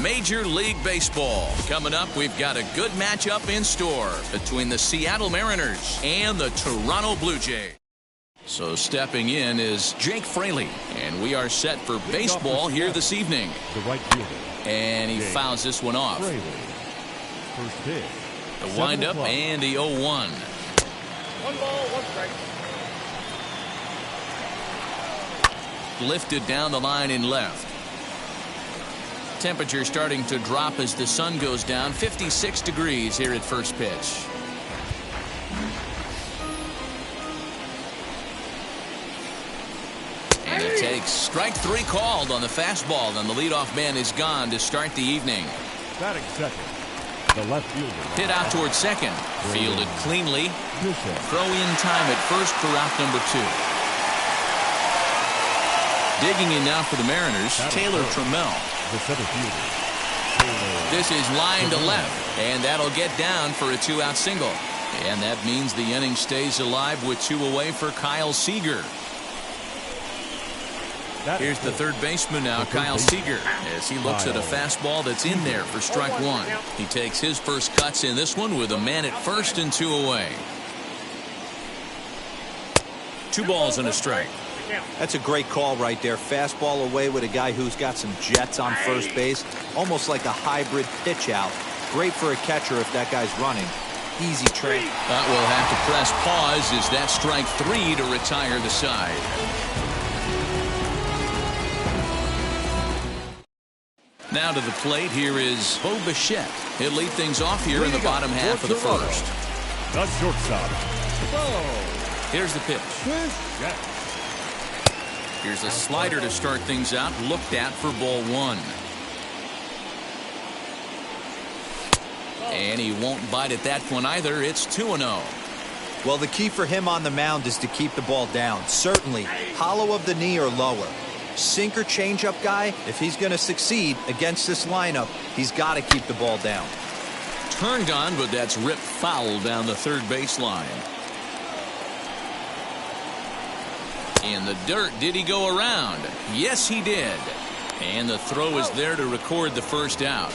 Major League Baseball. Coming up, we've got a good matchup in store between the Seattle Mariners and the Toronto Blue Jays. So stepping in is Jake Fraley, and we are set for baseball here this evening. The right fielder. And he fouls this one off. Fraley. First pitch. The windup and the 0-1. 1 ball, 1 strike. Lifted down the line in left. Temperature starting to drop as the sun goes down. 56 degrees here at first pitch. And it takes strike 3 called on the fastball, and the leadoff man is gone to start the evening. Batting second. The left fielder. Hit out towards second. Fielded cleanly. Throw in time at first for out number 2. Digging in now for the Mariners, Taylor Trammell. The center fielder. This is line to left, and that'll get down for a 2-out single. And that means the inning stays alive with 2 away for Kyle Seager. Here's the third baseman now, Kyle Seager, as he looks at a fastball that's in there for strike 1. He takes his first cuts in this one with a man at first and 2 away. 2 balls and a strike. That's a great call right there. Fastball away with a guy who's got some jets on first base. Almost like a hybrid pitch out. Great for a catcher if that guy's running. Easy trick. But we'll have to press pause as that strike 3 to retire the side. Now to the plate, here is Bo Bichette. He'll lead things off here in the bottom half of the first. The shortstop. Here's the pitch. Here's a slider to start things out, looked at for ball 1. And he won't bite at that one either. It's 2-0. Well, the key for him on the mound is to keep the ball down. Certainly, hollow of the knee or lower. Sinker changeup guy, if he's going to succeed against this lineup, he's got to keep the ball down. Turned on, but that's ripped foul down the third baseline. In the dirt, did he go around? Yes, he did. And the throw is there to record the first out.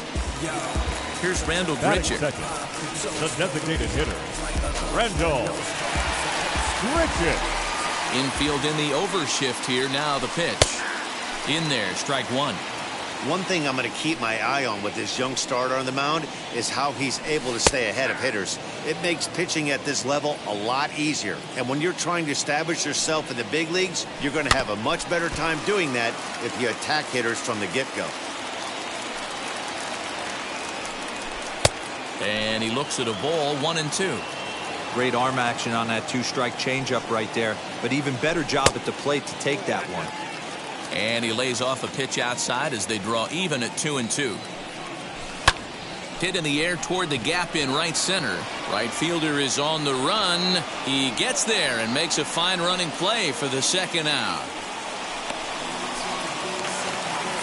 Here's Randall Grichuk. The designated hitter, Randall Grichuk. Infield in the overshift here. Now the pitch. In there, strike 1. One thing I'm going to keep my eye on with this young starter on the mound is how he's able to stay ahead of hitters. It makes pitching at this level a lot easier. And when you're trying to establish yourself in the big leagues, you're going to have a much better time doing that if you attack hitters from the get-go. And he looks at a ball, 1-2. Great arm action on that 2-strike changeup right there, but even better job at the plate to take that one. And he lays off a pitch outside as they draw even at 2-2. Hit in the air toward the gap in right center. Right fielder is on the run. He gets there and makes a fine running play for the second out.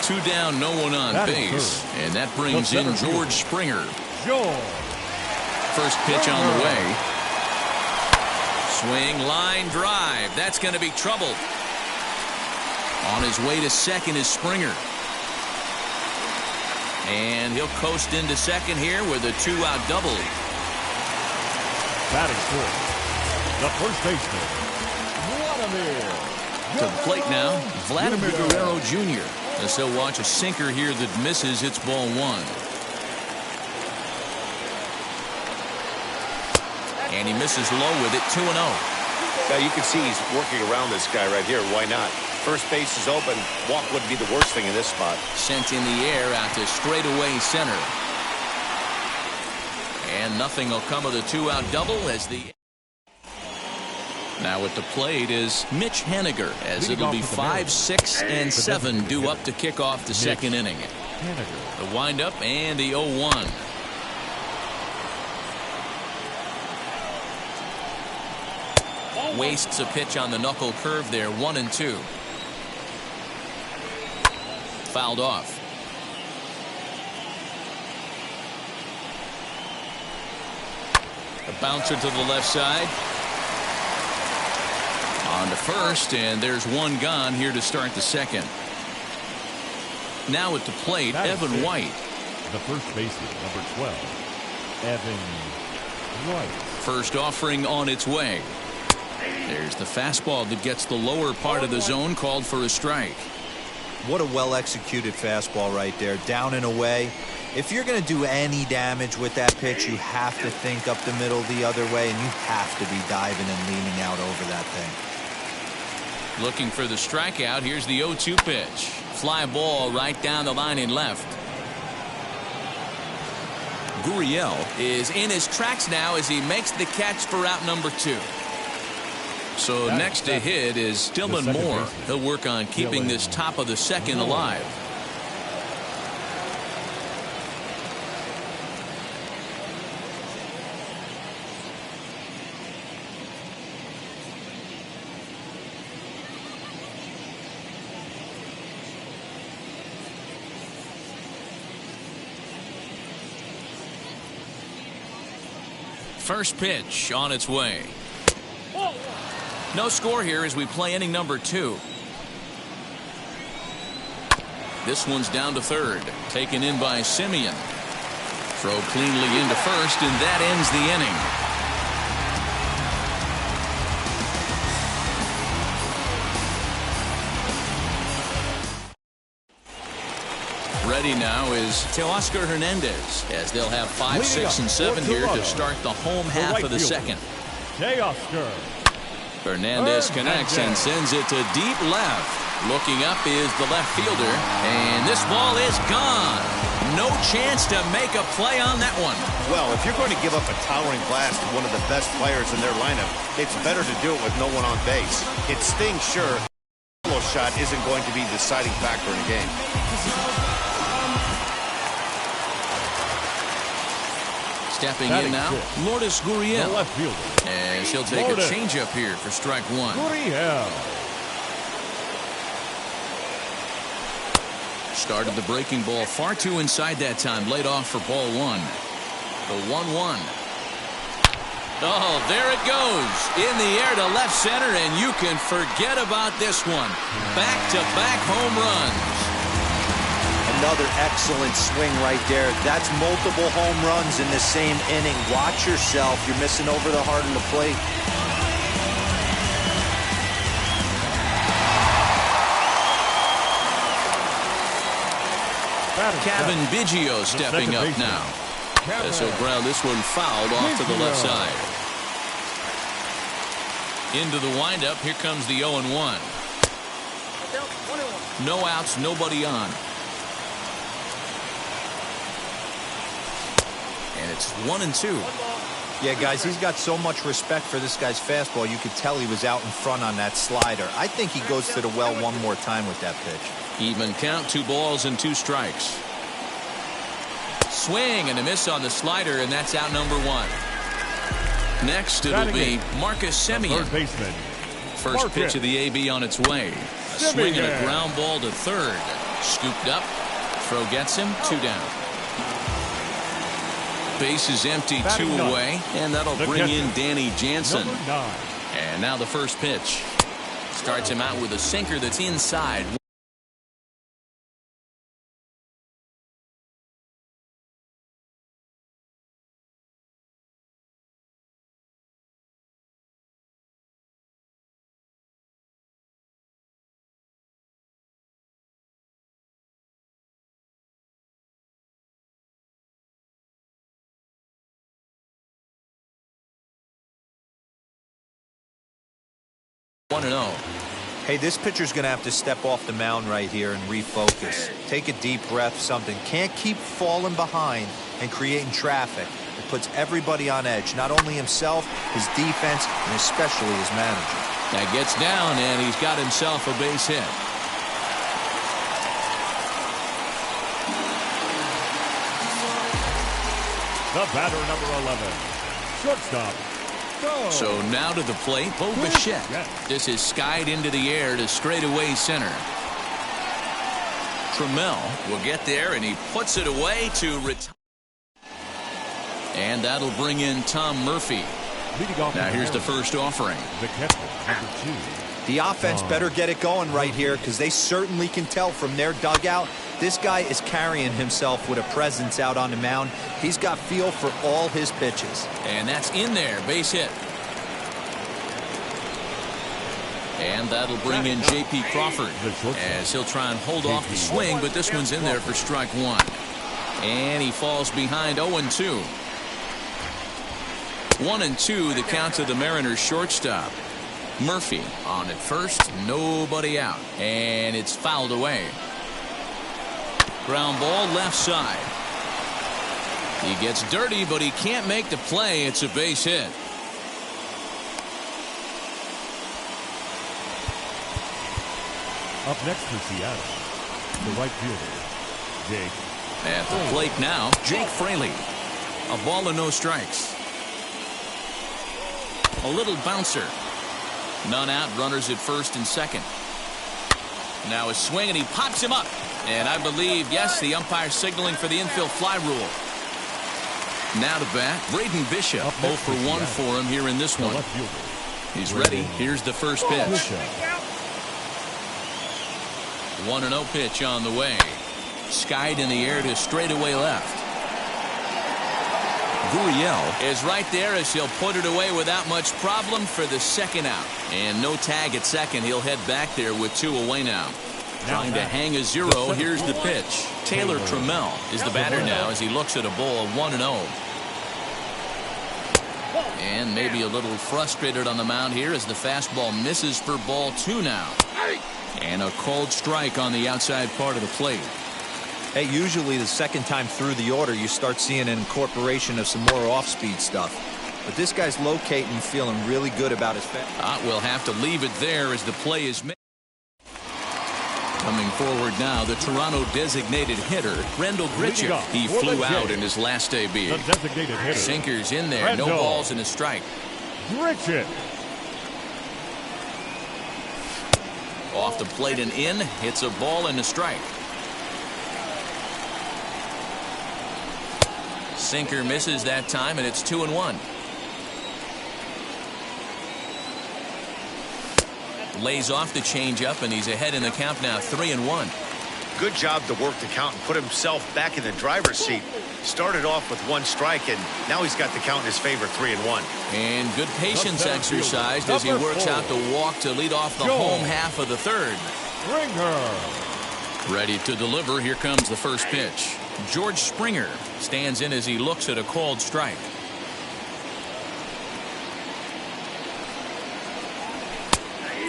2 down, no one on base. And that brings in George Springer. First pitch on the way. Swing, line, drive. That's going to be trouble. On his way to second is Springer. And he'll coast into second here with a 2-out double. Batting fourth, the first baseman, Vladimir. To the plate now, Vladimir Guerrero Jr. As he'll watch a sinker here that misses. It's ball 1. And he misses low with it. 2-0. Now you can see he's working around this guy right here. Why not? First base is open. Walk wouldn't be the worst thing in this spot. Sent in the air out to straightaway center. And nothing will come of the 2-out double as the... Now at the plate is Mitch Haniger, as it'll be 5, 6, and 7 due up to kick off the second inning. The windup and the 0-1. Wastes a pitch on the knuckle curve there. 1-2. Fouled off. A bouncer to the left side. On to first, and there's one gone here to start the second. Now at the plate, Evan White. The first baseman, number 12, Evan White. First offering on its way. There's the fastball that gets the lower part of the zone, called for a strike. What a well-executed fastball right there, down and away. If you're going to do any damage with that pitch, you have to think up the middle the other way, and you have to be diving and leaning out over that thing. Looking for the strikeout. Here's the 0-2 pitch. Fly ball right down the line and left. Gurriel is in his tracks now as he makes the catch for out number 2. So next to hit is Dylan Moore. He'll work on keeping this top of the second alive. First pitch on its way. No score here as we play inning number 2. This one's down to third. Taken in by Simeon. Throw cleanly into first, and that ends the inning. Ready now is Teoscar Hernandez, as they'll have 5, 6, and 7 here to start the home half of the second. Teoscar Hernandez connects and sends it to deep left. Looking up is the left fielder, and this ball is gone. No chance to make a play on that one. Well, if you're going to give up a towering blast to one of the best players in their lineup, it's better to do it with no one on base. It stings, sure. The shot isn't going to be the deciding factor in the game. Stepping in now, Lourdes Gurriel. left fielder. And she'll take a changeup here for strike 1. Gurriel. Started the breaking ball far too inside that time. Laid off for ball 1. The 1-1. Oh, there it goes. In the air to left center, and you can forget about this one. Back-to-back home runs. Another excellent swing right there. That's multiple home runs in the same inning. Watch yourself. You're missing over the heart of the plate. Kevin Biggio stepping up now. As he'll ground this one fouled off to the left side. Into the windup. Here comes the 0-1. No outs, nobody on. And it's 1-2. Yeah, guys, he's got so much respect for this guy's fastball. You could tell he was out in front on that slider. I think he goes to the well one more time with that pitch. Even count, 2 balls and 2 strikes. Swing and a miss on the slider, and that's out number 1. Next, it'll be Marcus Semien. Third baseman. First pitch of the AB on its way. A swing and a ground ball to third. Scooped up. Throw gets him. 2 down. Base is empty, 2 away, and that'll bring in Danny Jansen. And now the first pitch. Starts him out with a sinker that's inside. Hey, this pitcher's going to have to step off the mound right here and refocus. Take a deep breath, something. Can't keep falling behind and creating traffic. It puts everybody on edge, not only himself, his defense, and especially his manager. That gets down, and he's got himself a base hit. The batter, number 11, shortstop. So now to the plate, Bo Bichette. This is skied into the air to straightaway center. Trammell will get there, and he puts it away to retire. And that'll bring in Tom Murphy. Leading off Now here's the first offering. the catcher, number 2. The offense better get it going right here because they certainly can tell from their dugout this guy is carrying himself with a presence out on the mound. He's got feel for all his pitches. And that's in there, base hit. And that'll bring in J.P. Crawford as he'll try and hold off the swing, but this one's in there for strike one. And he falls behind 0-2. 1-2, the count to the Mariners shortstop. Murphy on at first, nobody out, and it's fouled away. Ground ball left side. He gets dirty, but he can't make the play. It's a base hit. Up next for Seattle, the right fielder, Jake. At the plate now, Jake Fraley. A ball and no strikes. A little bouncer. None out, runners at first and second. Now a swing, and he pops him up. And I believe, yes, the umpire signaling for the infield fly rule. Now to bat, Braden Bishop. 0 for 1 for him here in this one. He's ready. Here's the first pitch. 1-0 pitch on the way. Skied in the air to straightaway left. Gurriel is right there as he'll put it away without much problem for the second out. And no tag at second. He'll head back there with 2 away now. Trying to hang a 0. Here's the pitch. Taylor Trammell is the batter now as he looks at a ball 1-0. And maybe a little frustrated on the mound here as the fastball misses for ball 2 now. And a cold strike on the outside part of the plate. Hey, usually the second time through the order, you start seeing an incorporation of some more off-speed stuff. But this guy's locating, feeling really good about his fastball. We'll have to leave it there as the play is made. Coming forward now, the Toronto designated hitter, Rendell Grichuk. He flew out in his last debut. The designated hitter. Sinkers in there, no balls and a strike. Grichuk. Off the plate and in, hits a ball and a strike. Sinker misses that time, and it's 2-1. Lays off the changeup, and he's ahead in the count now, 3-1. Good job to work the count and put himself back in the driver's seat. Started off with 1 strike, and now he's got the count in his favor, 3-1. And good patience exercised as he works out the walk to lead off the home half of the third. Springer. Ready to deliver. Here comes the first pitch. George Springer stands in as he looks at a called strike.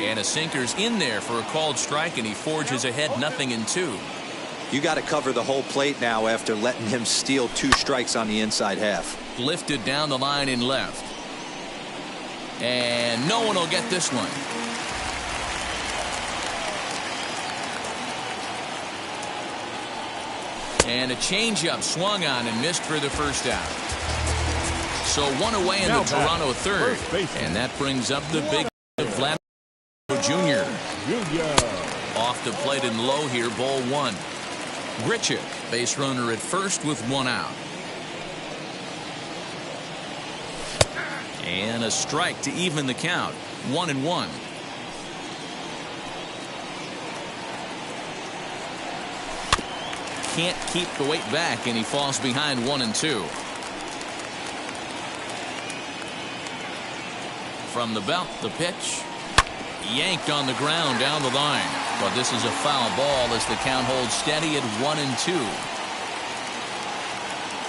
And a sinker's in there for a called strike, and he forges ahead 0-2. You got to cover the whole plate now after letting him steal 2 strikes on the inside half. Lifted down the line in left. And no one will get this one. And a changeup swung on and missed for the first out. So 1 away in the Toronto third. And that brings up the big Vladimir Jr. Off the plate and low here, ball 1. Grichuk, base runner at first with 1 out. And a strike to even the count, 1-1. Can't keep the weight back, and he falls behind 1-2. From the belt, the pitch. Yanked on the ground down the line. But this is a foul ball as the count holds steady at 1-2.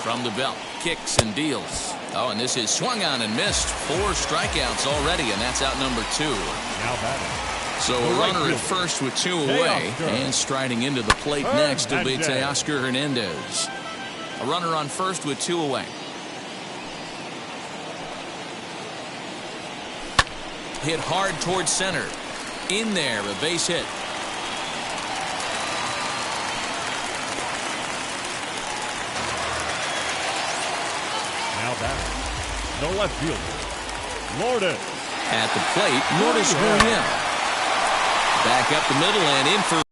From the belt, kicks and deals. Oh, and this is swung on and missed. 4 strikeouts already, and that's out number 2. Now batting. So a runner at first with 2 away. And striding into the plate next will be Teoscar Hernandez. A runner on first with 2 away. Hit hard towards center. In there, a base hit. Now batting. The left fielder, Lourdes. At the plate, Lourdes Gurriel. Back up the middle and in for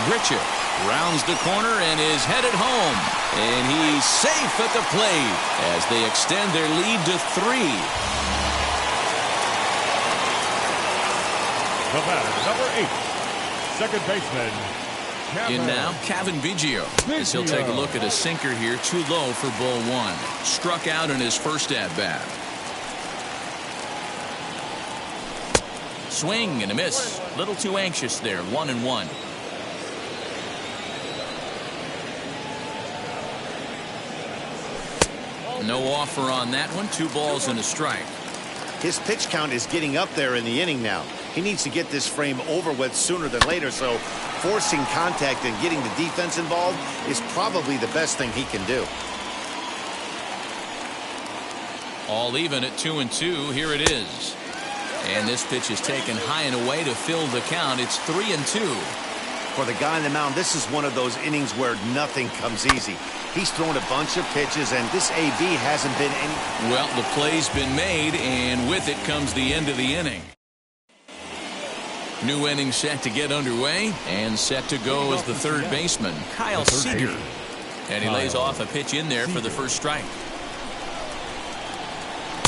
Grichuk. Rounds the corner and is headed home. And he's safe at the plate as they extend their lead to 3. The batter, number 8, second baseman. In now, Kevin Biggio, as he'll take a look at a sinker here, too low for ball 1. Struck out in his first at-bat. Swing and a miss. Little too anxious there. 1-1. No offer on that one. 2 balls and a strike. His pitch count is getting up there in the inning now. He needs to get this frame over with sooner than later, so forcing contact and getting the defense involved is probably the best thing he can do. All even at 2-2. Here it is. And this pitch is taken high and away to fill the count. It's 3-2. For the guy on the mound, this is one of those innings where nothing comes easy. He's thrown a bunch of pitches, and this AB hasn't been any... Well, the play's been made, and with it comes the end of the inning. New inning set to get underway, and set to go as the third baseman, Kyle Seager. And he lays off a pitch in there for the first strike.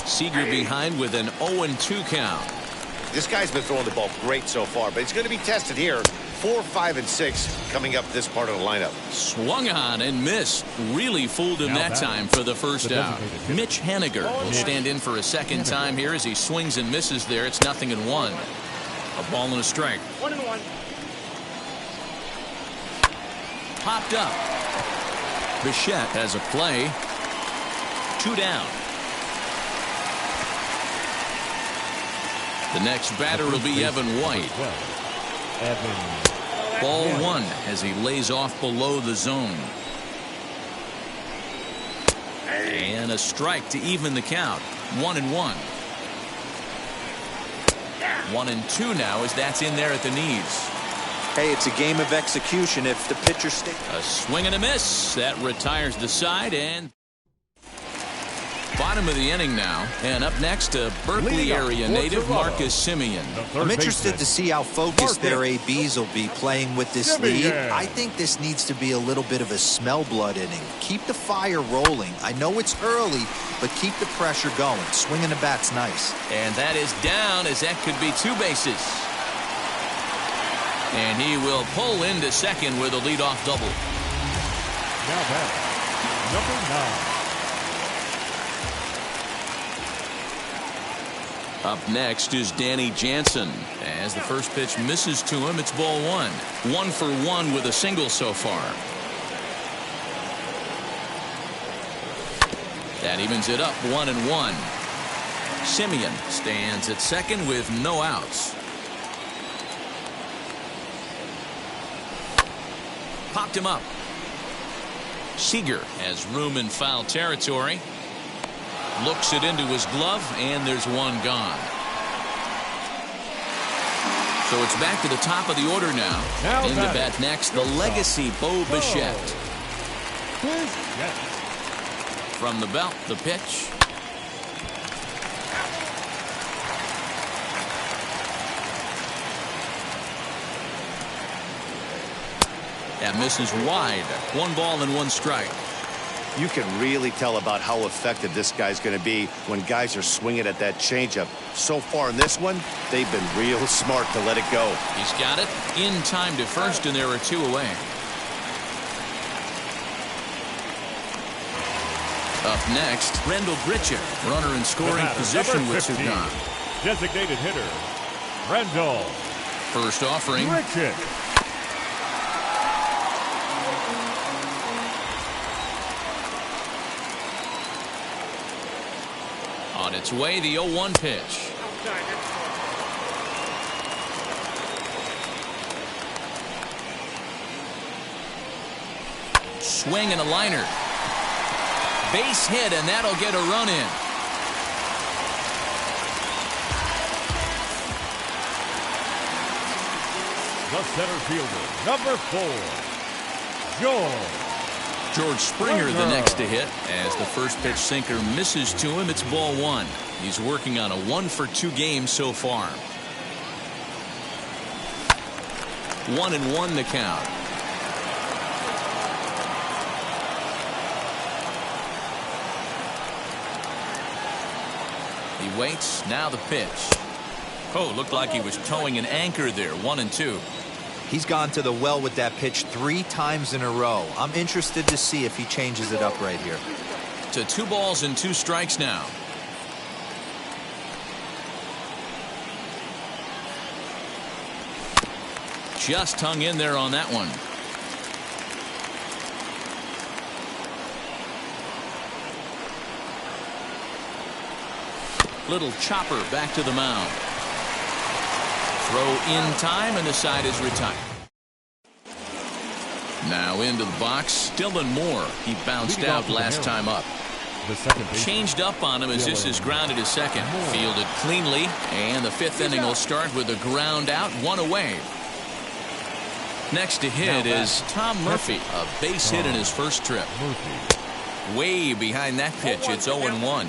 Seager behind with an 0-2 count. This guy's been throwing the ball great so far, but he's going to be tested here. 4, 5, and 6 coming up this part of the lineup. Swung on and missed. Really fooled him that time for the first out. Mitch Haniger will stand in for a second time here as he swings and misses there. It's 0-1. A ball and a strike. 1-1. Popped up. Bichette has a play. 2 down. The next batter will be Evan White. Ball 1 as he lays off below the zone. And a strike to even the count. 1-1. 1-2 now as that's in there at the knees. Hey, it's a game of execution if the pitcher stays. A swing and a miss. That retires the side, and bottom of the inning now. And up next, a Berkeley area native, Marcus Simeon. I'm interested to see how focused their ABs will be playing with this lead. I think this needs to be a little bit of a smell blood inning. Keep the fire rolling. I know it's early, but keep the pressure going. Swinging the bat's nice. And that is down as that could be 2 bases. And he will pull into second with a leadoff double. Now back, number 9. Up next is Danny Jansen. As the first pitch misses to him, it's ball 1. 1 for 1 with a single so far. That evens it up 1-1. Simeon stands at second with no outs. Popped him up. Seager has room in foul territory. Looks it into his glove, and there's one gone. So it's back to the top of the order now. In the bat next, the legacy Bo Bichette. From the belt, the pitch. That misses wide. 1 ball and 1 strike. You can really tell about how effective this guy's going to be when guys are swinging at that changeup. So far in this one, they've been real smart to let it go. He's got it in time to first, and there are 2 away. Up next, Rendell Grichuk, runner in scoring position with 2 gone. Designated hitter, Rendell. First offering. Grichuk. On its way, the 0-1 pitch. Swing and a liner. Base hit, and that'll get a run in. The center fielder, number 4, George Springer the next to hit as the first pitch sinker misses to him. It's ball 1. He's working on a 1 for 2 game so far. 1-1 the count. He waits. Now the pitch. Oh, looked like he was towing an anchor there. 1-2. He's gone to the well with that pitch 3 times in a row. I'm interested to see if he changes it up right here. To 2 balls and 2 strikes now. Just hung in there on that one. Little chopper back to the mound. Throw in time, and the side is retired. Now into the box, Dylan Moore. He bounced out last time up. Changed up on him as this is grounded to second. Fielded cleanly, and the 5th inning will start with a ground out, 1 away. Next to hit is Tom Murphy, a base hit in his first trip. Way behind that pitch, it's 0-1.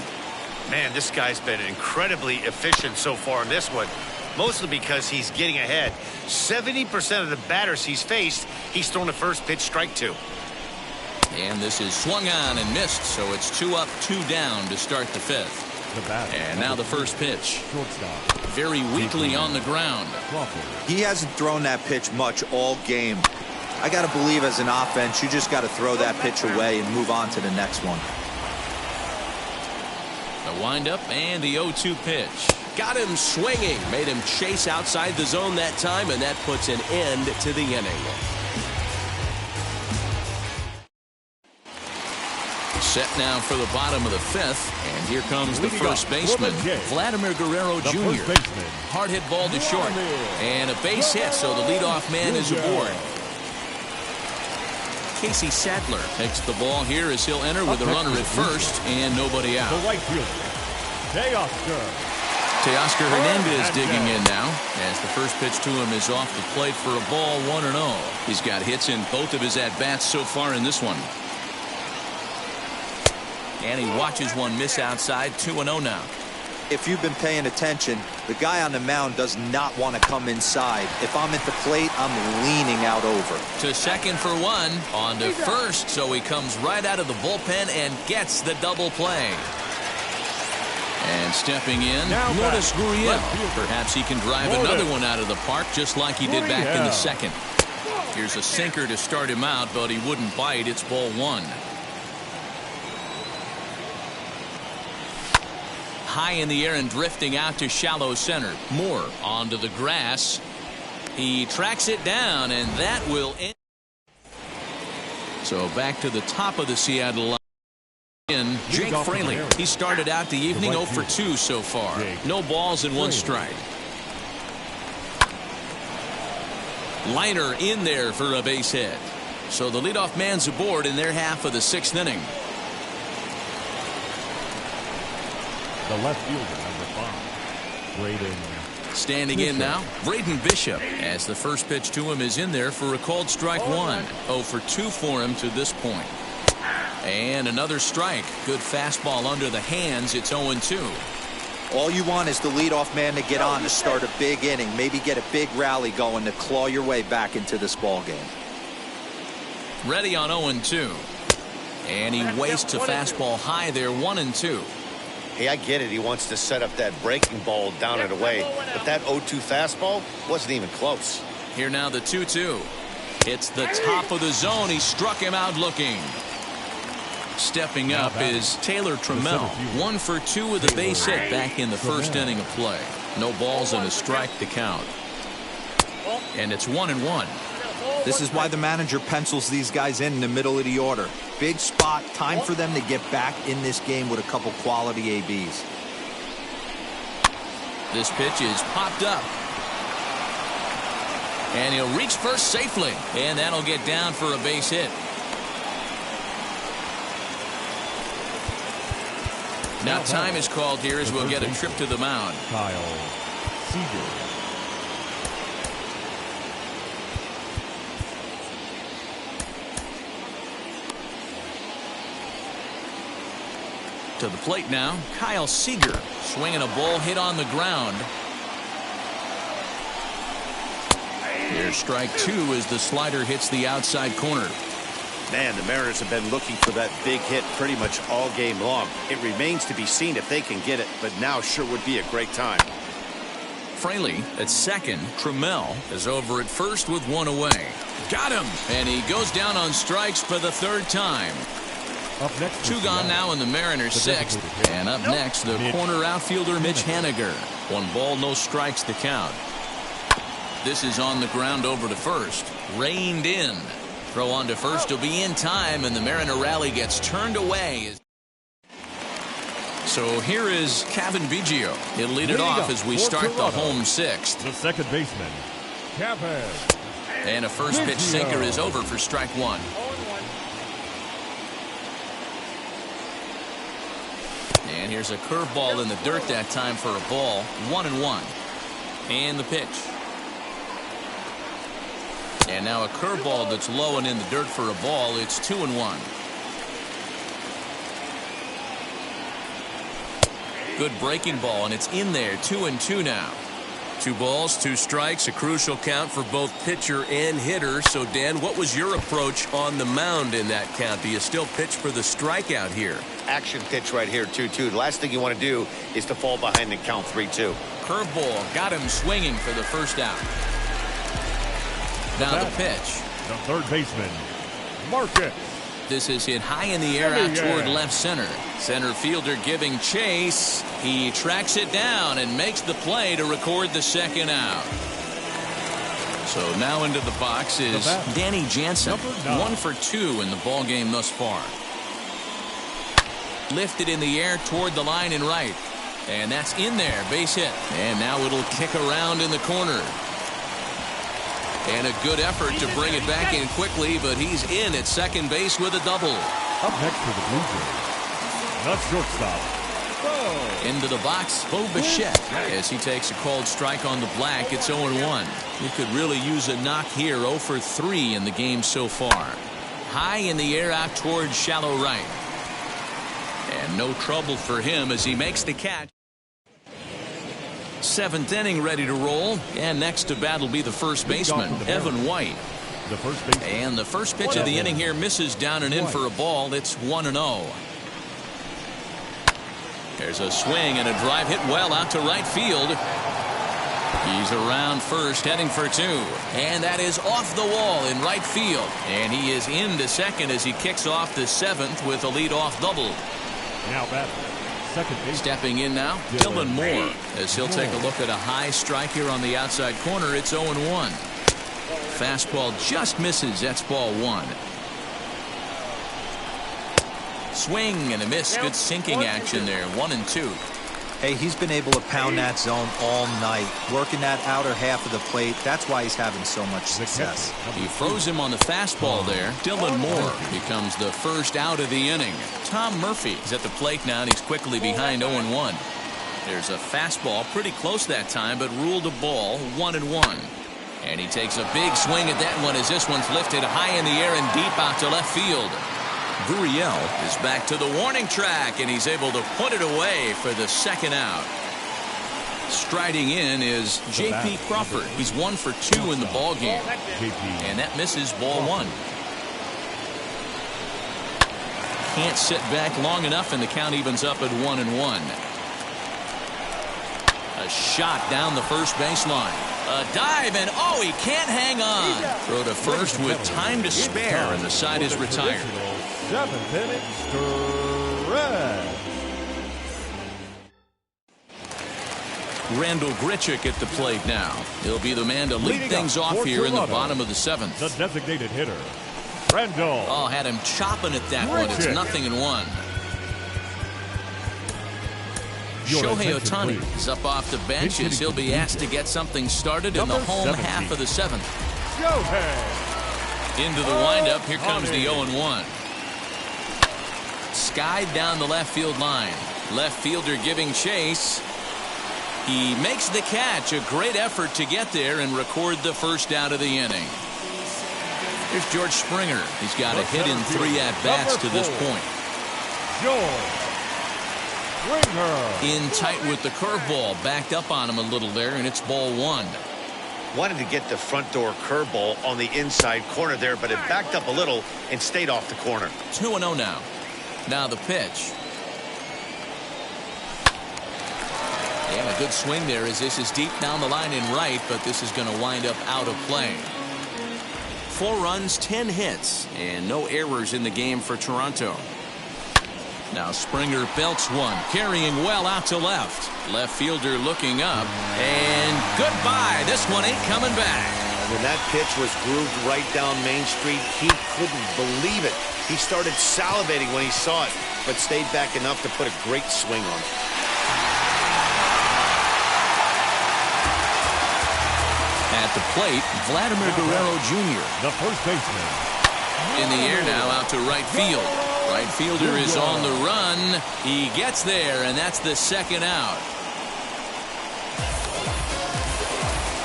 Man, this guy's been incredibly efficient so far in this one, mostly because he's getting ahead. 70% of the batters he's faced, he's thrown a first pitch strike to. And this is swung on and missed, so it's 2 up, 2 down to start the 5th. And now the first pitch. Very weakly on the ground. He hasn't thrown that pitch much all game. I got to believe as an offense, you just got to throw that pitch away and move on to the next one. The windup and the 0-2 pitch. Got him swinging. Made him chase outside the zone that time, and that puts an end to the inning. Set now for the bottom of the 5th, and here comes the first baseman, Vladimir Guerrero Jr. Hard hit ball to short, and a base hit, so the leadoff man is aboard. Casey Sadler takes the ball here as he'll enter with a runner at first and nobody out. The right fielder, Teoscar Hernandez digging in now as the first pitch to him is off the plate for a ball, 1-0. He's got hits in both of his at-bats so far in this one. And he watches one miss outside, 2-0 now. If you've been paying attention, the guy on the mound does not want to come inside. If I'm at the plate, I'm leaning out over. To second for 1, on to first, so he comes right out of the bullpen and gets the double play. And stepping in, Lourdes Gurriel. Perhaps he can drive another one out of the park just like he did back in the second. Here's a sinker to start him out, but he wouldn't bite. It's ball 1. High in the air and drifting out to shallow center. Moore onto the grass. He tracks it down, and that will end. So back to the top of the Seattle line. In Jake Fraley. He started out the evening 0 for 2 so far. No balls and 1 strike. Liner in there for a base hit. So the leadoff man's aboard in their half of the 6th inning. The left fielder, number 5, Braden. Standing in now, Braden Bishop, as the first pitch to him is in there for a called strike 1. 0 for 2 for him to this point. And another strike. Good fastball under the hands. It's 0-2. All you want is the leadoff man to get on to start a big inning, maybe get a big rally going to claw your way back into this ball game. Ready on 0-2. And he wastes a fastball high there, 1-2. Hey, I get it. He wants to set up that breaking ball down and away, but that 0-2 fastball wasn't even close. Here now the 2-2. It's the top of the zone. He struck him out looking. Stepping up is Taylor Trammell. 1 for 2 with a base hit back in the first inning of play. No balls and a strike to count. And it's 1-1. This is why the manager pencils these guys in the middle of the order. Big spot, time for them to get back in this game with a couple quality ABs. This pitch is popped up. And he'll reach first safely. And that'll get down for a base hit. Now time is called here as we'll get a trip to the mound. Kyle Seager. To the plate now, Kyle Seager swinging a ball hit on the ground. Here's strike 2 as the slider hits the outside corner. Man, the Mariners have been looking for that big hit pretty much all game long. It remains to be seen if they can get it, but now sure would be a great time. Fraley at second. Trammell is over at first with one away. Got him. And he goes down on strikes for the third time. Up next, Two gone now in the Mariners' sixth. And up next, the corner outfielder Mitch Haniger. 1 ball, no strikes to count. This is on the ground over to first. Reined in. Throw on to first will be in time, and the Mariner rally gets turned away. So here is Cavan Biggio. He'll lead it off as we start the home sixth. The second baseman, Cavan. And a first pitch sinker is over for strike one. And here's a curveball in the dirt that time for a ball. 1-1. And the pitch. And now a curveball that's low and in the dirt for a ball. It's 2-1. Good breaking ball, and it's in there. 2-2 now. 2 balls, 2 strikes, a crucial count for both pitcher and hitter. So, Dan, what was your approach on the mound in that count? Do you still pitch for the strikeout here? Action pitch right here, 2-2. The last thing you want to do is to fall behind and count 3-2. Curveball got him swinging for the first out. Now the pitch. The third baseman, Marcus. This is hit high in the air out toward left center. Center fielder giving chase. He tracks it down and makes the play to record the second out. So now into the box is Danny Jansen. 1 for 2 in the ball game thus far. Lifted in the air toward the line and right. And that's in there. Base hit. And now it'll kick around in the corner. And a good effort to bring it back in quickly, but he's in at second base with a double. Up next for the Blue Jays, the shortstop, Into the box, Bo Bichette, as he takes a called strike on the black. It's 0-1. He could really use a knock here. 0 for 3 in the game so far. High in the air out toward shallow right. And no trouble for him as he makes the catch. 7th inning ready to roll, and next to bat will be the first baseman, Evan White. The first baseman. And the first pitch of the inning here misses down and in for a ball. It's 1-0. There's a swing and a drive hit well out to right field. He's around first, heading for 2. And that is off the wall in right field. And he is into second as he kicks off the 7th with a leadoff double. Now batting. Stepping in now, Dylan Moore, as he'll take a look at a high strike here on the outside corner. It's 0-1. Fastball just misses. That's ball 1. Swing and a miss. Good sinking action there. 1-2. Hey, he's been able to pound that zone all night, working that outer half of the plate. That's why he's having so much success. He froze him on the fastball there. Dylan Moore becomes the first out of the inning. Tom Murphy is at the plate now, and he's quickly behind 0-1. There's a fastball pretty close that time, but ruled a ball. 1-1. And he takes a big swing at that one as this one's lifted high in the air and deep out to left field. Gurriel is back to the warning track, and he's able to put it away for the second out. Striding in is J.P. Crawford. He's 1 for 2 in the ball game. And that misses ball 1. Can't sit back long enough, and the count evens up at 1-1. A shot down the first baseline. A dive, and oh, he can't hang on. Throw to first with time to spare, and the side is retired. 7th inning stretch. Randall Grichuk at the plate now. He'll be the man to lead things off here in the bottom of the 7th. The designated hitter, Randall. Oh, had him chopping at that one. It's 0-1. Shohei Ohtani is up off the bench as he'll be asked to get something started in the home half of the 7th. Into the windup. Here comes the 0-1. Skied down the left field line. Left fielder giving chase. He makes the catch. A great effort to get there and record the first out of the inning. Here's George Springer. He's got a hit in 3 at-bats to this point. George Springer. In tight with the curveball. Backed up on him a little there, and it's ball 1. Wanted to get the front door curveball on the inside corner there, but it backed up a little and stayed off the corner. 2-0 now. Now the pitch. And a good swing there as this is deep down the line in right, but this is going to wind up out of play. 4 runs, 10 hits, and no errors in the game for Toronto. Now Springer belts one, carrying well out to left. Left fielder looking up, and goodbye. This one ain't coming back. When that pitch was grooved right down Main Street, he couldn't believe it. He started salivating when he saw it, but stayed back enough to put a great swing on it. At the plate, Vladimir Guerrero Jr. The first baseman. In the air now out to right field. Right fielder is on the run. He gets there, and that's the second out.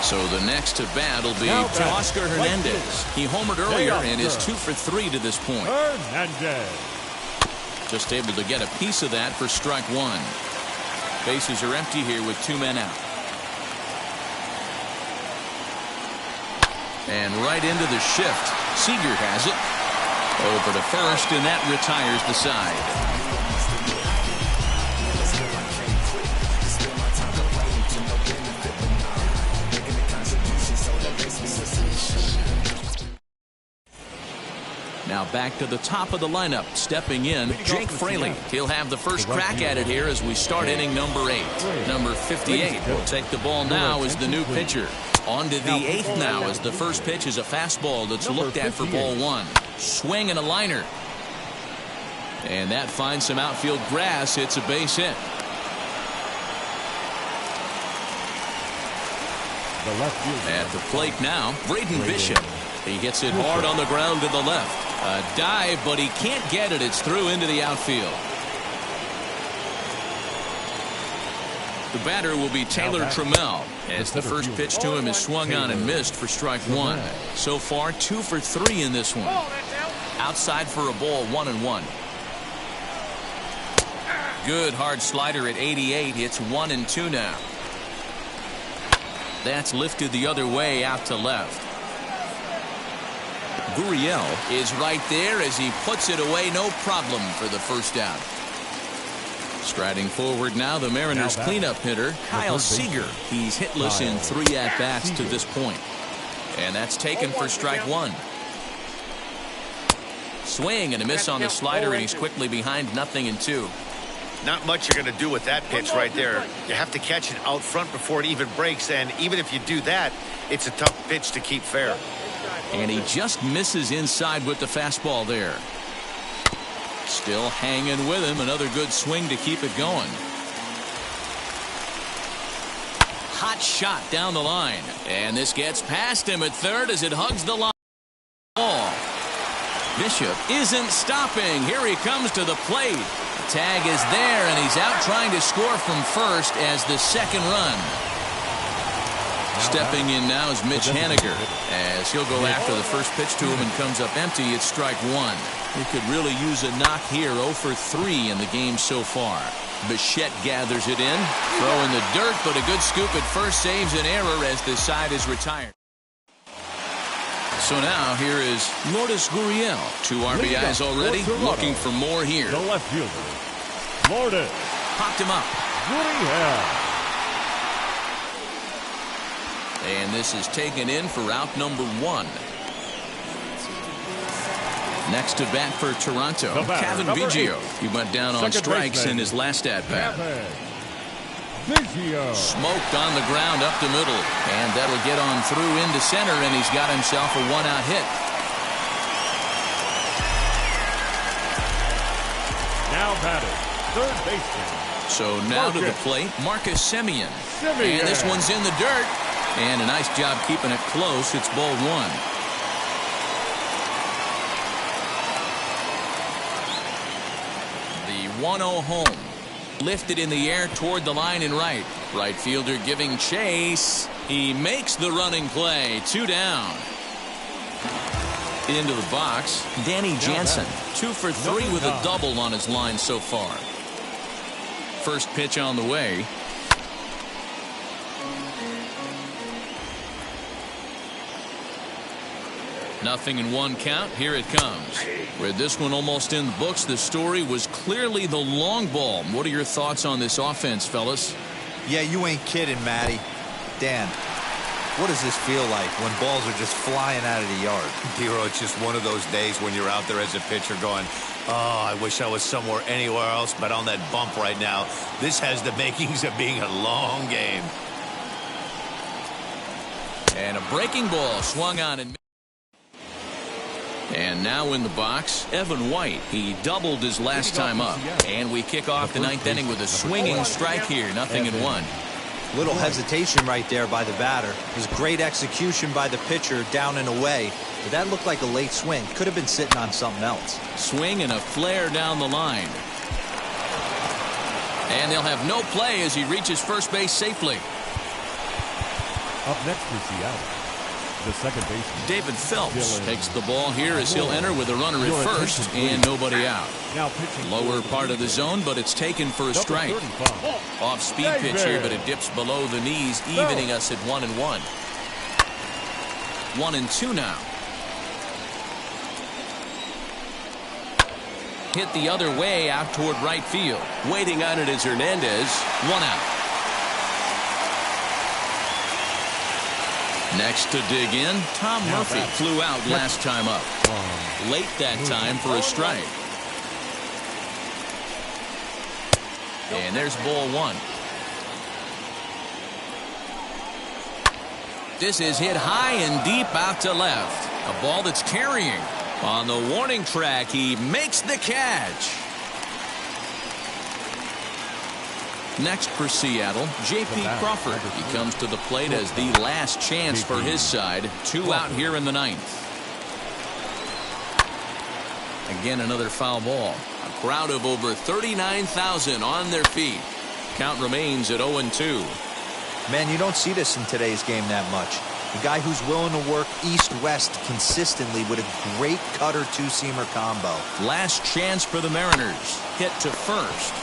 So the next to bat will be Oscar Hernandez. He homered earlier and is 2 for 3 to this point. Hernandez. Just able to get a piece of that for strike one. Bases are empty here with 2 men out. And right into the shift. Seager has it. Over to first, and that retires the side. Now back to the top of the lineup. Stepping in, Jake Fraley. He'll have the first crack at it here as we start inning number 8. Number 58 will take the ball now as the new pitcher. On to the 8th now as the first pitch is a fastball that's looked at for ball 1. Swing and a liner. And that finds some outfield grass. It's a base hit. At the plate now, Braden Bishop. He hits it hard on the ground to the left. A dive, but he can't get it. It's through into the outfield. The batter will be Taylor Trammell as the first pitch to him is swung on and missed for strike 1. So far 2 for 3 in this one. Outside for a ball, 1-1. Good hard slider at 88. It's 1-2 now. That's lifted the other way out to left. Gurriel is right there as he puts it away, no problem for the first out. Striding forward now, the Mariners cleanup hitter, Kyle Seager. He's hitless in 3 at-bats to this point. And that's taken for strike 1. Swing and a miss on the slider, and he's quickly behind 0-2. Not much you're going to do with that pitch right there. You have to catch it out front before it even breaks, and even if you do that, it's a tough pitch to keep fair. And he just misses inside with the fastball there. Still hanging with him. Another good swing to keep it going. Hot shot down the line. And this gets past him at third as it hugs the line. Bishop isn't stopping. Here he comes to the plate. The tag is there, and he's out trying to score from first as the second run. Stepping in now is Mitch Haniger as he'll go after the first pitch to him and comes up empty. It's strike 1. He could really use a knock here. 0 for 3 in the game so far. Bichette gathers it in. Throw in the dirt, but a good scoop at first saves an error as the side is retired. So now here is Lourdes Gurriel. 2 RBIs already. Looking for more here. The left fielder, Lourdes. Popped him up. Gurriel. And this is taken in for out number 1. Next to bat for Toronto, Kevin Biggio. He went down on strikes in his last at-bat. Smoked on the ground up the middle. And that'll get on through into center, and he's got himself a 1-out hit. Now batted, third baseman. So now to the plate, Marcus Semien. And this one's in the dirt. And a nice job keeping it close. It's ball 1. The 1-0 home. Lifted in the air toward the line in right. Right fielder giving chase. He makes the running play. 2 down. Into the box, Danny Jansen. 2 for 3 with a double on his line so far. First pitch on the way. Nothing in 1 count. Here it comes. With this one almost in the books, the story was clearly the long ball. What are your thoughts on this offense, fellas? Yeah, you ain't kidding, Matty. Dan, what does this feel like when balls are just flying out of the yard? Hero, it's just one of those days when you're out there as a pitcher going, oh, I wish I was somewhere anywhere else but on that bump right now. This has the makings of being a long game. And a breaking ball swung on and now in the box, Evan White. He doubled his last time up. And we kick off the ninth inning with a swinging strike here. 0-1. Little hesitation right there by the batter. It was great execution by the pitcher down and away. But that looked like a late swing. Could have been sitting on something else. Swing and a flare down the line. And they'll have no play as he reaches first base safely. Up next for Seattle, the second baseman, David Phelps takes the ball here as he'll enter with a runner at first and nobody out. Now pitching Lower part of the zone, but it's taken for a strike. Off-speed pitch here, but it dips below the knees, evening us at 1-1. 1-2 now. Hit the other way out toward right field. Waiting on it is Hernandez. 1 out. Next to dig in, Tom Murphy flew out last time up. Late that time for a strike. And there's ball 1. This is hit high and deep out to left. A ball that's carrying. On the warning track, he makes the catch. Next for Seattle, J.P. Crawford. He comes to the plate as the last chance for his side. 2 out here in the ninth. Again, another foul ball. A crowd of over 39,000 on their feet. Count remains at 0-2. Man, you don't see this in today's game that much. A guy who's willing to work east-west consistently with a great cutter two-seamer combo. Last chance for the Mariners. Hit to first.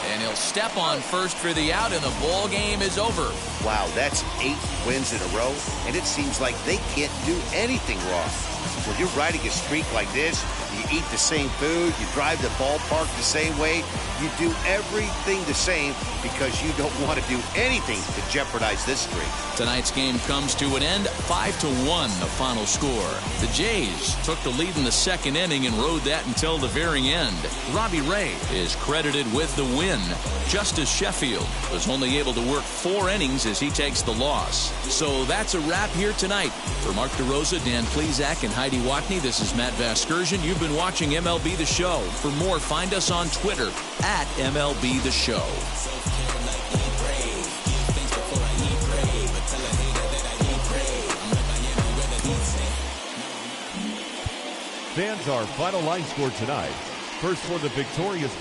And he'll step on first for the out, and the ball game is over. Wow, that's 8 wins in a row, and it seems like they can't do anything wrong. When you're riding a streak like this, you eat the same food, you drive the ballpark the same way, you do everything the same because you don't want to do anything to jeopardize this streak. Tonight's game comes to an end, 5-1 the final score. The Jays took the lead in the second inning and rode that until the very end. Robbie Ray is credited with the win. Justice Sheffield was only able to work 4 innings as he takes the loss. So that's a wrap here tonight. For Mark DeRosa, Dan Plesac, and Heidi Watney, this is Matt Vasgersian. You've been watching MLB The Show. For more, find us on Twitter at MLB The Show. fans, our final line score tonight. First for the victorious